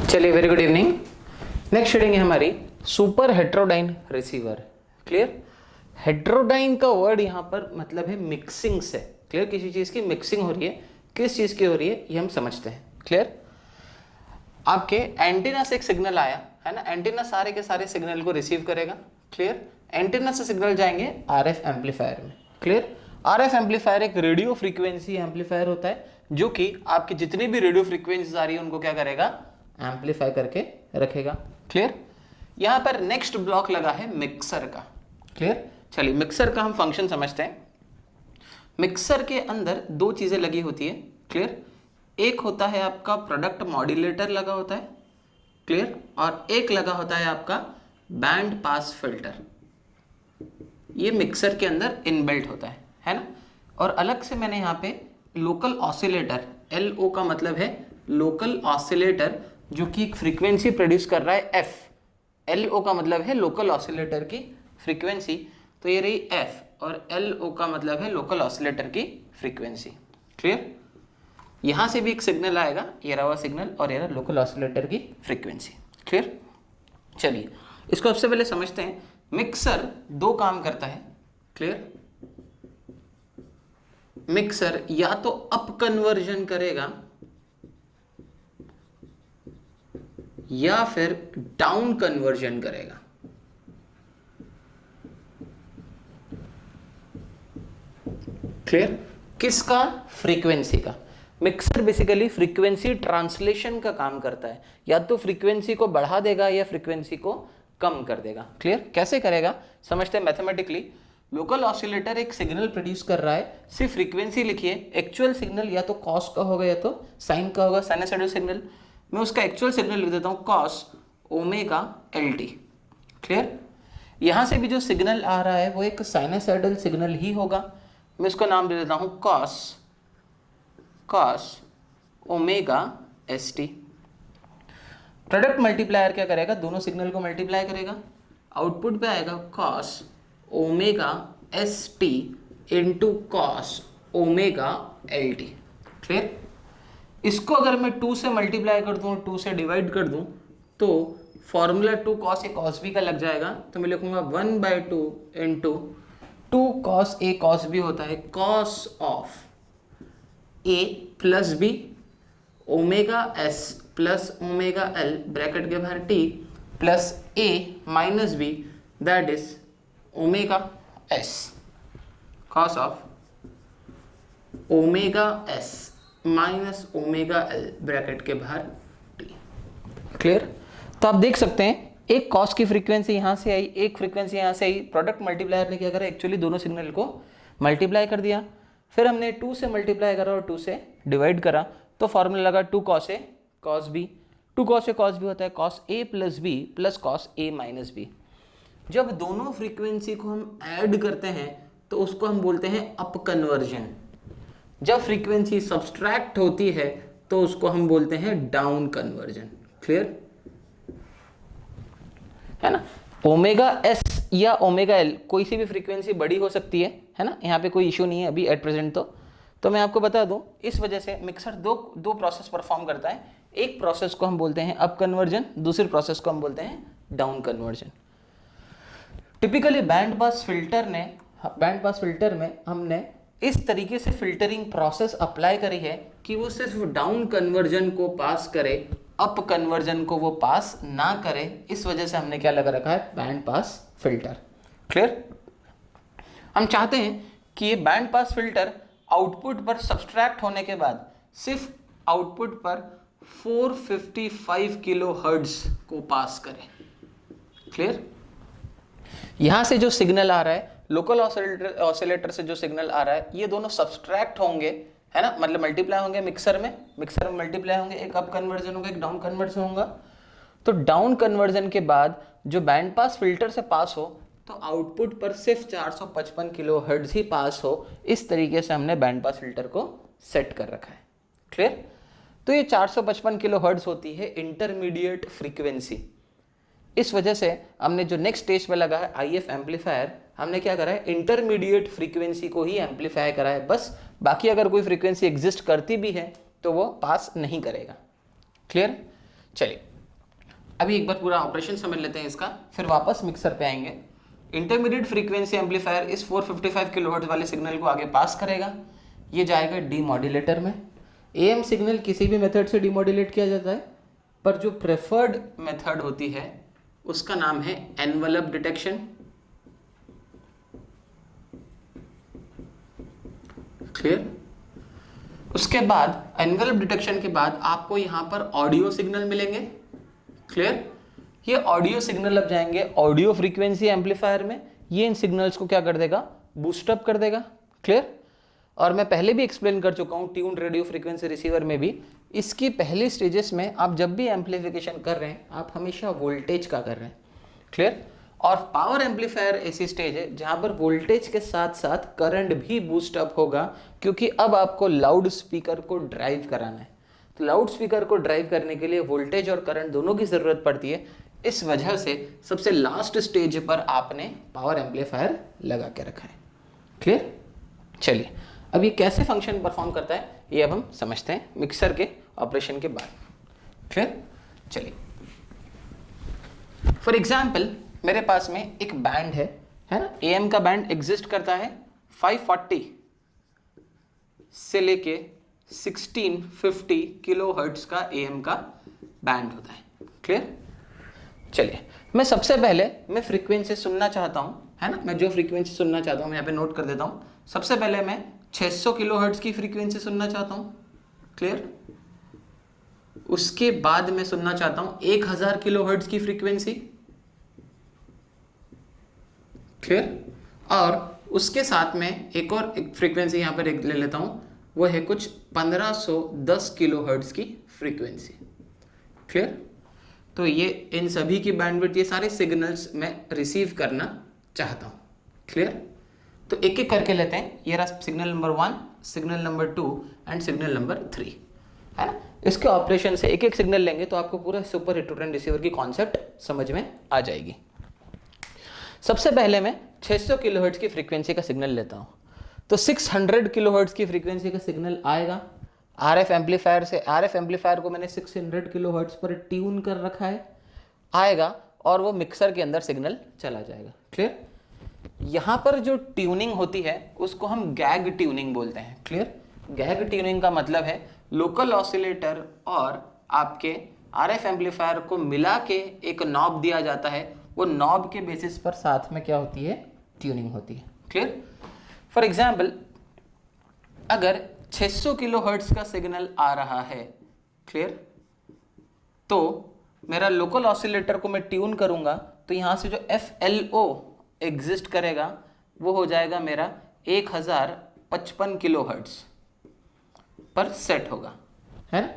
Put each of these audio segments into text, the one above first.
चलिए, very good evening. Next reading है हमारी super heterodyne receiver. Clear? Heterodyne का वर्ड यहाँ पर मतलब है मिक्सिंग से। क्लियर? किसी चीज की मिक्सिंग हो रही है, किस चीज की हो रही है ये हम समझते हैं। क्लियर? आपके एंटीना से एक सिग्नल आया है ना, एंटीना सारे के सारे सिग्नल को रिसीव करेगा। क्लियर? एंटीना से सिग्नल जाएंगे आरएफ एम्पलीफायर में। क्लियर? आरएफ एम्पलीफायर एक रेडियो फ्रीक्वेंसी एम्पलीफायर होता है जो कि आपकी जितनी भी रेडियो फ्रीक्वेंसीज आ रही है उनको क्या करेगा, एम्पलीफाई करके रखेगा। क्लियर? यहां पर नेक्स्ट ब्लॉक लगा है मिक्सर का। क्लियर? चलिए, मिक्सर का हम फंक्शन समझते हैं। मिक्सर के अंदर दो चीजें लगी होती है। क्लियर? एक होता है आपका प्रोडक्ट मॉड्यूलेटर लगा होता है। क्लियर? और एक लगा होता है आपका बैंड पास फिल्टर। ये मिक्सर के अंदर इनबिल्ट होता है ना। और अलग से मैंने यहाँ पे लोकल ऑसिलेटर, LO का मतलब है लोकल ऑसिलेटर, जो कि एक फ्रीक्वेंसी प्रोड्यूस कर रहा है F। LO का मतलब है लोकल ऑसिलेटर की फ्रीक्वेंसी, तो ये रही F, और LO का मतलब है लोकल ऑसिलेटर की फ्रीक्वेंसी। क्लियर? यहां से भी एक सिग्नल आएगा, ये रहा सिग्नल, और ये रहा लोकल ऑसिलेटर की फ्रीक्वेंसी। क्लियर? चलिए, इसको सबसे पहले समझते हैं। मिक्सर दो काम करता है। क्लियर? मिक्सर या तो अप कन्वर्जन करेगा या फिर डाउन कन्वर्जन करेगा। क्लियर? किसका? फ्रीक्वेंसी का। मिक्सर बेसिकली फ्रीक्वेंसी ट्रांसलेशन का काम करता है, या तो फ्रीक्वेंसी को बढ़ा देगा या फ्रीक्वेंसी को कम कर देगा। क्लियर? कैसे करेगा समझते हैं मैथमेटिकली। लोकल ऑसिलेटर एक सिग्नल प्रोड्यूस कर रहा है, सिर्फ फ्रीक्वेंसी लिखिए। एक्चुअल सिग्नल या तो कॉस का होगा या तो साइन का होगा, साइनसॉइडल सिग्नल। मैं उसका एक्चुअल सिग्नल लिख देता हूं कॉस ओमेगा LT। क्लियर? यहां से भी जो सिग्नल आ रहा है वो एक साइनसॉइडल सिग्नल ही होगा। मैं उसका नाम दे देता हूं cos omega ST। Product multiplier क्या करेगा, दोनों सिग्नल को मल्टीप्लाई करेगा, आउटपुट पे आएगा cos omega ST into cos omega LT। Clear? इसको अगर मैं 2 से मल्टीप्लाई कर दूं, 2 से डिवाइड कर दूं, तो formula 2 cos A cos B का लग जाएगा। तो मैं लिखूंगा 1/2 into 2 cos A cos B होता है cos of A plus B omega S plus omega L bracket के बाहर T plus A minus B, that is omega S cos of omega S minus omega L bracket के बाहर T। Clear? तो आप देख सकते हैं एक कॉस की फ्रीक्वेंसी यहां से आई, एक फ्रीक्वेंसी यहां से आई। प्रोडक्ट मल्टीप्लायर ने क्या करा, एक्चुअली दोनों सिग्नल को मल्टीप्लाई कर दिया। फिर हमने 2 से मल्टीप्लाई करा और 2 से डिवाइड करा, तो फॉर्मूला लगा 2 cos A cos B. 2 cos A cos B होता है cos A plus B plus cos A minus B. जब दोनों फ्रीक्वेंसी को हम ऐड करते हैं तो उसको हम बोलते हैं अप कन्वर्जन। जब फ्रीक्वेंसी सब्सट्रैक्ट होती है तो उसको हम बोलते हैं डाउन कन्वर्जन। क्लियर है ना? ओमेगा S या ओमेगा L कोई सी भी फ्रीक्वेंसी बड़ी हो सकती है ना, यहाँ पे कोई इशू नहीं है अभी एट प्रेजेंट। तो मैं आपको बता दूं, इस वजह से मिक्सर दो प्रोसेस परफॉर्म करता है। एक प्रोसेस को हम बोलते हैं अप कन्वर्जन, दूसरे प्रोसेस को हम बोलते हैं down conversion. Typically band pass filter में हमने इस तरीके से फिल्टरिंग प्रोसेस अप्लाई करी है कि वो सिर्फ डाउन कन्वर्जन को पास करे, अप कन्वर्जन को वो पास ना करे। इस वजह से हमने क्या लगा रखा है, बैंड पास फिल्टर। क्लियर? हम चाहते हैं कि ये बैंड पास फिल्टर आउटपुट पर सब्सट्रैक्ट होने के बाद सिर्फ आउटपुट पर 455 किलो हर्ट्ज को पास करे। क्लियर? यहां से जो सिग्नल आ रहा है, लोकल ऑसिलेटर से जो सिग्नल आ रहा है, ये दोनों सब्सट्रैक्ट होंगे, है ना, मतलब मल्टीप्लाई होंगे मिक्सर में मल्टीप्लाई होंगे, एक अप कन्वर्जन होगा, एक डाउन कन्वर्जन होगा। तो डाउन कन्वर्जन के बाद जो बैंड पास फिल्टर से पास हो तो आउटपुट पर सिर्फ 455 किलो हर्ट्ज ही पास हो। इस तरीके से हमने बैंड पास फिल्टर को सेट कर रखा है। क्लियर? तो ये 455 किलो हर्ट्ज होती है इंटरमीडिएट फ्रीक्वेंसी। इस वजह से हमने जो नेक्स्ट स्टेज पे लगा है IF एम्पलीफायर, हमने क्या करा है, इंटरमीडिएट फ्रीक्वेंसी को ही एम्पलीफाई करा है बस। बाकी अगर कोई फ्रीक्वेंसी एग्जिस्ट करती भी है तो वो पास नहीं करेगा। क्लियर? चलिए, अभी एक बार पूरा ऑपरेशन समझ लेते हैं इसका, फिर वापस मिक्सर पे आएंगे। इंटरमीडिएट फ्रीक्वेंसी एम्पलीफायर इस 455 किलोहर्ट्ज वाले सिग्नल को आगे पास करेगा, ये जाएगा डीमॉड्यूलेटर में। एएम सिग्नल किसी भी मेथड से डीमॉड्यूलेट किया जाता है, पर जो प्रेफर्ड मेथड होती है उसका नाम है एनवलप डिटेक्शन। क्लियर? उसके बाद एनवलप डिटेक्शन के बाद आपको यहां पर ऑडियो सिग्नल मिलेंगे। क्लियर? ये ऑडियो सिग्नल अब जाएंगे ऑडियो फ्रीक्वेंसी एम्पलीफायर में, ये इन सिग्नल्स को क्या कर देगा, बूस्ट अप कर देगा। क्लियर? और मैं पहले भी एक्सप्लेन कर चुका हूं ट्यून्ड रेडियो फ्रीक्वेंसी रिसीवर में भी, इसकी पहली स्टेजेस में आप जब भी एम्पलीफिकेशन कर रहे हैं आप हमेशा वोल्टेज का कर रहे हैं। क्लियर? और पावर एम्पलीफायर ऐसी स्टेज है जहां पर वोल्टेज के साथ साथ करंट भी बूस्ट अप होगा, क्योंकि अब आपको लाउड स्पीकर को ड्राइव कराना है। तो लाउड स्पीकर को ड्राइव करने के लिए वोल्टेज और करंट दोनों की जरूरत पड़ती है। इस वजह से सबसे लास्ट स्टेज पर आपने पावर एम्पलीफायर लगा के रखा है। क्लियर? चलिए अब ये कैसे फंक्शन परफॉर्म करता है ये अब हम समझते हैं मिक्सर के ऑपरेशन के बाद। क्लियर? चलिए फॉर एग्जाम्पल मेरे पास में एक बैंड है ना, एएम का बैंड एग्जिस्ट करता है 540 से लेके 1650 किलोहर्ट्ज का एएम का बैंड होता है। क्लियर? चलिए मैं सबसे पहले मैं फ्रीक्वेंसी सुनना चाहता हूं, है ना, मैं जो फ्रीक्वेंसी सुनना चाहता हूं मैं यहाँ पे नोट कर देता हूं। सबसे पहले मैं 600 किलोहर्ट्ज की फ्रीक्वेंसी सुनना चाहता हूं। क्लियर? उसके बाद मैं सुनना चाहता हूं 1000 किलोहर्ट्ज की फ्रीक्वेंसी। क्लियर? और उसके साथ में एक और एक फ्रीक्वेंसी यहां पर ले लेता हूं, वो है कुछ 1510 किलोहर्ट्ज की फ्रीक्वेंसी। क्लियर? तो ये इन सभी की बैंडविड्थ, ये सारे सिग्नल्स मैं रिसीव करना चाहता हूं। क्लियर? तो एक एक करके लेते हैं। ये रहा signal number 1, signal number 2 and signal number 3, है ना। इसके ऑपरेशन से एक एक सिग्नल लेंगे तो आपको पूरा सुपर हिटोरेन रिसीवर की कॉन्सेप्ट समझ में आ जाएगी। सबसे पहले मैं 600 किलोहर्ट्ज की फ्रीक्वेंसी का सिग्नल लेता हूं, तो 600 किलोहर्ट्ज की फ्रीक्वेंसी का सिग्नल आएगा आरएफ एम्पलीफायर से। आरएफ एम्पलीफायर को मैंने 600 किलोहर्ट्ज पर ट्यून कर रखा है, आएगा और वो मिक्सर के अंदर सिग्नल चला जाएगा। क्लियर? यहां पर जो ट्यूनिंग होती है उसको हम गैग ट्यूनिंग बोलते हैं। क्लियर? गैग ट्यूनिंग का मतलब है लोकल ऑसिलेटर और आपके आरएफ एम्पलीफायर को मिला के एक नॉब दिया जाता है, वो नॉब के बेसिस पर साथ में क्या होती है, ट्यूनिंग होती है। क्लियर? फॉर एग्जाम्पल अगर 600 किलोहर्ट्ज का सिग्नल आ रहा है, क्लियर, तो मेरा लोकल ऑसिलेटर को मैं ट्यून करूंगा तो यहां से जो FLO एग्जिस्ट करेगा वो हो जाएगा मेरा 1055 किलोहर्ट्ज पर सेट होगा, है ना।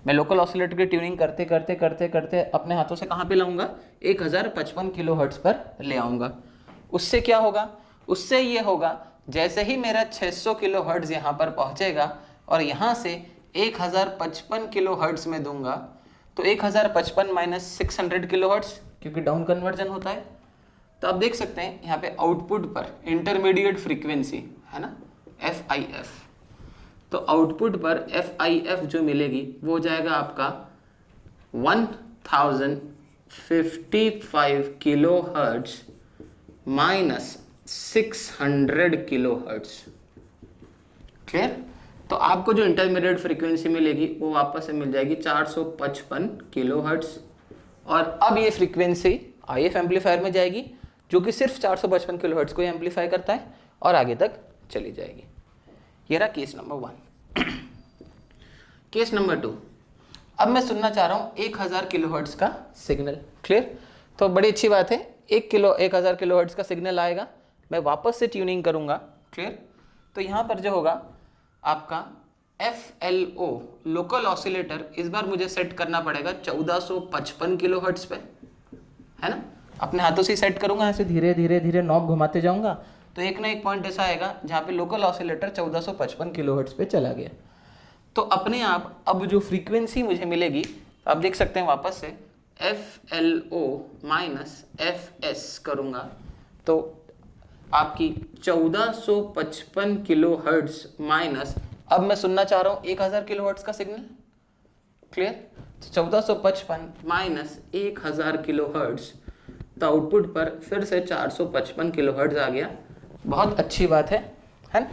मैं लोकल ऑसिलेटर की ट्यूनिंग करते करते करते करते अपने हाथों से कहाँ पे लाऊंगा, 1055 किलोहर्ट्ज पर ले आऊंगा। उससे क्या होगा, उससे ये होगा जैसे ही मेरा 600 किलोहर्ट्ज यहाँ पर पहुँचेगा और यहाँ से 1055 किलोहर्ट्ज में दूंगा, तो 1055 माइनस 600 किलोहर्ट्ज, क्योंकि डाउन कन्वर्जन होता है। तो आप देख सकते हैं यहाँ पे आउटपुट पर इंटरमीडिएट फ्रीक्वेंसी है ना, FIF, तो आउटपुट पर FIF जो मिलेगी वो हो जाएगा आपका 1055 किलोहर्ट्ज माइनस 600 किलोहर्ट्ज। क्लियर? तो आपको जो इंटरमीडिएट फ्रीक्वेंसी मिलेगी वो वापस से मिल जाएगी 455 किलोहर्ट्ज। और अब ये फ्रीक्वेंसी IF एम्पलीफायर में जाएगी जो कि सिर्फ 455 किलोहर्ट्ज को एम्पलीफाई करता है और आगे तक चली जाएगी। ये रहा केस नंबर 1। केस नंबर 2, अब मैं सुनना चाह रहा हूँ 1000 किलोहर्ट्ज का सिग्नल। क्लियर? तो बड़ी अच्छी बात है, 1000 किलोहर्ट्ज का सिग्नल आएगा, मैं वापस से ट्यूनिंग करूँगा। क्लियर? तो यहाँ पर जो होगा आपका FLO लोकल ऑसिलेटर इस बार मुझे सेट करना पड़ेगा 1455 किलोहर्ट्ज पे, है ना। अपने हाथों से सेट करूंगा, ऐसे धीरे धीरे धीरे नॉब घुमाते जाऊंगा तो एक ना एक पॉइंट ऐसा आएगा जहाँ पे लोकल ऑसिलेटर 1455 किलोहर्ट्ज पे चला गया। तो अपने आप अब जो फ्रीक्वेंसी मुझे मिलेगी, आप देख सकते हैं वापस से FLO माइनस FS करूंगा तो आपकी 1455 किलोहर्ट्ज माइनस, अब मैं सुनना चाह रहा हूँ 1000 किलोहर्ट्ज का सिग्नल। क्लियर? 1455 माइनस 1000 किलोहर्ट्ज, तो आउटपुट पर फिर से 455 किलोहर्ट्ज आ गया। बहुत अच्छी बात है ना,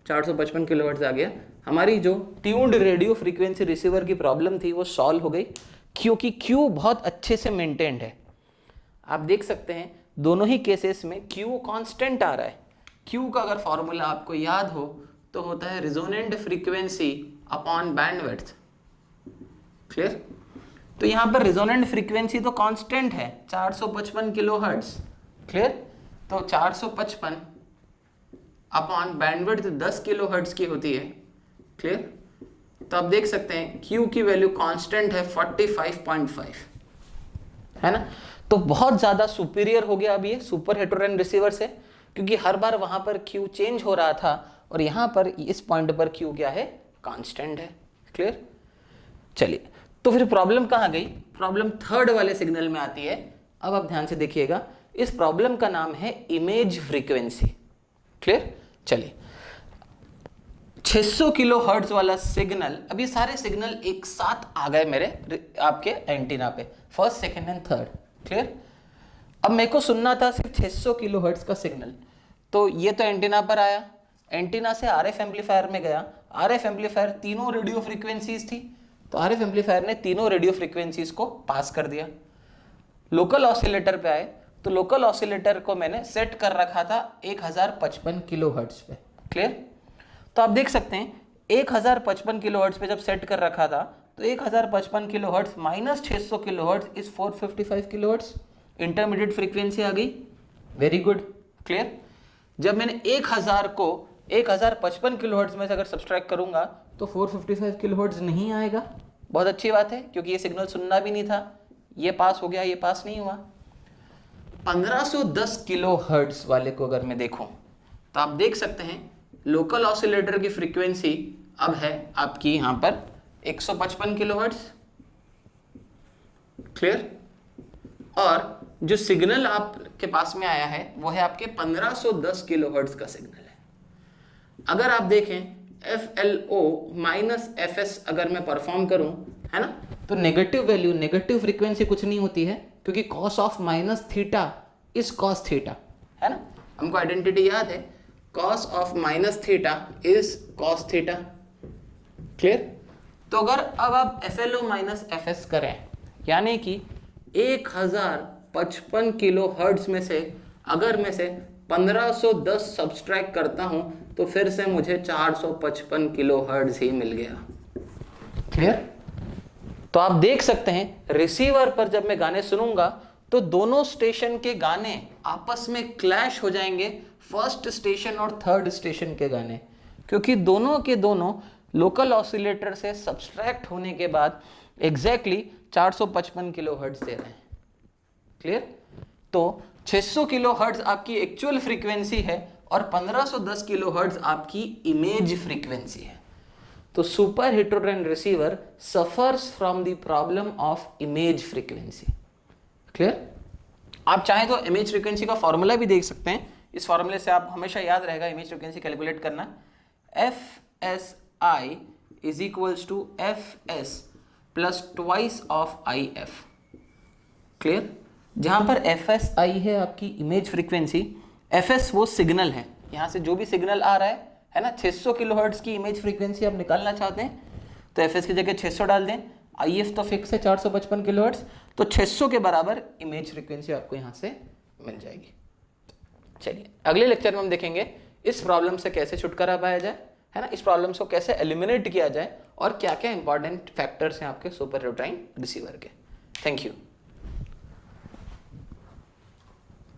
455 किलोहर्ट्ज आ गया। हमारी जो ट्यून्ड रेडियो फ्रीक्वेंसी रिसीवर की प्रॉब्लम थी वो सॉल्व हो गई, क्योंकि Q बहुत अच्छे से मेंटेन्ड है। आप देख सकते हैं दोनों ही केसेस में Q कांस्टेंट आ रहा है। Q का अगर फॉर्मूला आपको याद हो तो होता है resonant frequency upon bandwidth. Clear? तो यहाँ पर रिजोनेंट फ्रीक्वेंसी तो कांस्टेंट है 455 किलोहर्ट्ज। क्लियर? तो 455 अपॉन बैंडविड्थ 10 किलोहर्ट्ज की होती है। क्लियर? तो आप देख सकते हैं Q की वैल्यू कांस्टेंट है 45.5, है ना। तो बहुत ज़्यादा सुपीरियर हो गया अब ये सुपर हेटेरोडाइन रिसीवर से, क्योंकि हर बार वहाँ पर Q चेंज हो रहा था और यहाँ पर इस पॉइंट पर Q क्या है, कांस्टेंट है। क्लियर? चलिए, तो फिर प्रॉब्लम कहाँ गई? प्रॉब्लम थर्ड वाले सिग्नल में आती है। अब आप ध्यान से देखिएगा, इस प्रॉब्लम का नाम है इमेज फ्रीक्वेंसी। क्लियर? चलिए, 600 किलो हर्ट्ज वाला सिग्नल, अब ये सारे सिग्नल एक साथ आ गए मेरे आपके एंटीना पे, first second and third. Clear? अब मेरे को सुनना था सिर्फ 600 किलो हर्ट्ज का सिग्नल, तो ये तो एंटीना पर आया, एंटीना से आरएफ एम्पलीफायर में गया, आरएफ एम्पलीफायर तीनों रेडियो फ्रीक्वेंसीज थी, तो आरएफ एम्पलीफायर ने तीनों रेडियो फ्रीक्वेंसीज को पास कर दिया। लोकल ऑसिलेटर पे आए, तो लोकल ऑसिलेटर को मैंने सेट कर रखा था 1055 किलो हर्ट्ज पे। क्लियर? तो आप देख सकते हैं 1055 किलो हर्ट्ज पे जब सेट कर रखा था, तो 1055 kilohertz minus 600 kilohertz is 455 kilohertz, intermediate frequency आ गई। Very good. क्लियर? जब मैंने 1000 को 1055 किलो हर्ट्ज में से अगर सब्सट्रैक्ट करूंगा तो 455 किलो हर्ट्ज नहीं आएगा। बहुत अच्छी बात है, क्योंकि ये सिग्नल सुनना भी नहीं था, ये पास हो गया, ये पास नहीं हुआ। 1510 किलो हर्ट्ज वाले को अगर मैं देखूं, तो आप देख सकते हैं लोकल ऑसिलेटर की फ्रीक्वेंसी अब है आपकी यहां पर 155 किलो हर्ट्ज। क्लियर? और जो सिग्नल आपके पास में आया है वो है आपके 1510 किलो हर्ट्ज का सिग्नल है। अगर आप देखें FLO माइनस FS अगर मैं परफॉर्म करूं, है ना, तो नेगेटिव वैल्यू, नेगेटिव फ्रीक्वेंसी कुछ नहीं होती है, क्योंकि cos of minus theta is cos theta, है ना। हमको आइडेंटिटी याद है, cos of minus theta is cos theta. Clear? तो अगर अब आप FLO माइनस FS करें, यानी कि 1055 किलो हर्ट्ज में से अगर मैं से 1510 सब्सट्रैक्ट करता हूं, तो फिर से मुझे 455 किलो हर्ट्ज ही मिल गया। क्लियर? तो आप देख सकते हैं रिसीवर पर जब मैं गाने सुनूंगा तो दोनों स्टेशन के गाने आपस में क्लैश हो जाएंगे, फर्स्ट स्टेशन और थर्ड स्टेशन के गाने, क्योंकि दोनों के दोनों लोकल ऑसिलेटर से सब्सट्रैक्ट होने के बाद एग्जैक्टली 455 किलो हर्ट्ज दे रहे हैं। क्लियर? तो 600 किलो हर्ट्ज आपकी एक्चुअल फ्रीक्वेंसी है और 1510 किलो हर्ट्ज आपकी इमेज फ्रीक्वेंसी है। तो super heterodyne receiver suffers from the problem of image frequency. Clear? आप चाहें तो इमेज फ्रीक्वेंसी का फॉर्मूला भी देख सकते हैं। इस फॉर्मूले से आप हमेशा याद रहेगा इमेज फ्रीक्वेंसी कैलकुलेट करना, FSI is equals to FS plus twice of IF। Clear? जहां पर FSI है आपकी इमेज फ्रीक्वेंसी, FS वो सिग्नल है, यहां से जो भी सिग्नल आ रहा है ना, 600 किलोहर्ट्ज की इमेज फ्रीक्वेंसी आप निकालना चाहते हैं तो FS की जगह 600 डाल दें, IF तो फिक्स है 455 किलोहर्ट्ज, तो 600 के बराबर इमेज फ्रीक्वेंसी आपको यहां से मिल जाएगी। चलिए, अगले लेक्चर में हम देखेंगे इस प्रॉब्लम से कैसे छुटकारा पाया जाए, है ना, इस प्रॉब्लम को कैसे एलिमिनेट किया जाए और क्या क्या इंपॉर्टेंट फैक्टर्स हैं आपके सुपर हेटेरोडाइन रिसीवर के। Thank you.